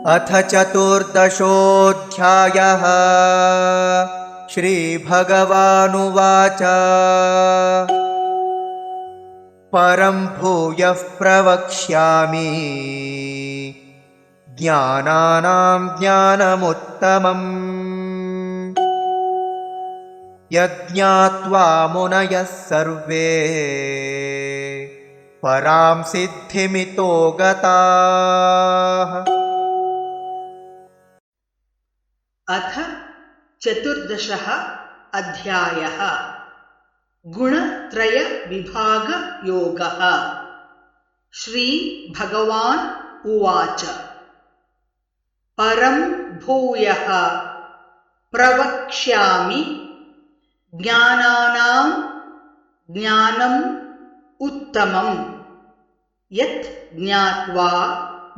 अथ चतुर्दशोऽध्यायः। श्रीभगवानुवाच परं भूयः प्रवक्ष्यामि ज्ञानानां ज्ञानमुत्तमम् यज्ञात्वा मुनयः सर्वे परां सिद्धिमितो गताः। अथ चतुर्दशः अध्यायः। गुणत्रय विभाग योगः। श्री भगवान् उवाच परं भूयः प्रवक्ष्यामि ज्ञानानां ज्ञानम् उत्तमम् यत् ज्ञात्वा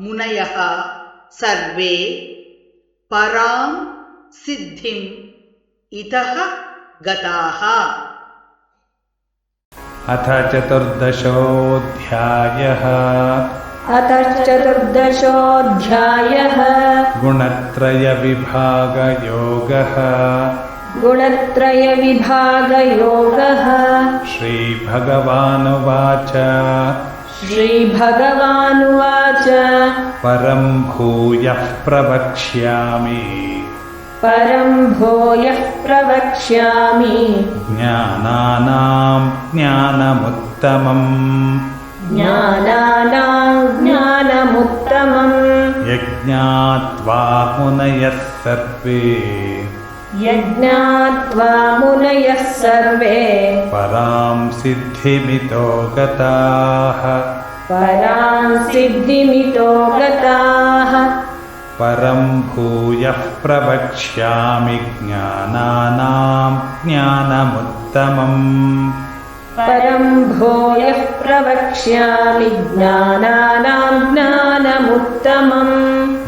मुनयः सर्वे परां सिद्धिम् इतः गताः। अथ चतुर्दशोऽध्यायः। गुणत्रयविभागयोगः। श्रीभगवानुवाच परं भूयः प्रवक्ष्यामि ज्ञानानां ज्ञानमुत्तमम् यज्ञात्वा मुनयः सर्वे परां सिद्धिमितो गताः। परं भूयः प्रवक्ष्यामि ज्ञानानां ज्ञानमुत्तमम्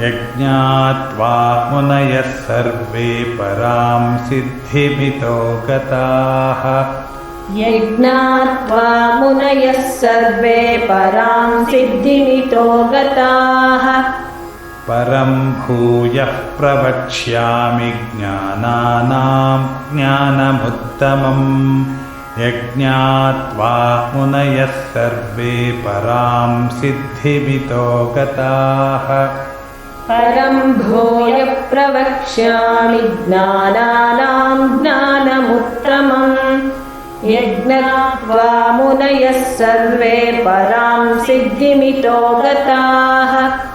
यज्ञात्वा मुनयः सर्वे परां सिद्धिमितो गताः। परं भूयः प्रवक्ष्यामि ज्ञानानां ज्ञानमुत्तमम् यज्ञात्वा मुनयः सर्वे परां सिद्धिमितो गताः। परं भूयः प्रवक्ष्यामि ज्ञानानां ज्ञानमुत्तमम् यज्ञात्वा मुनयः सर्वे परां सिद्धिमितो गताः।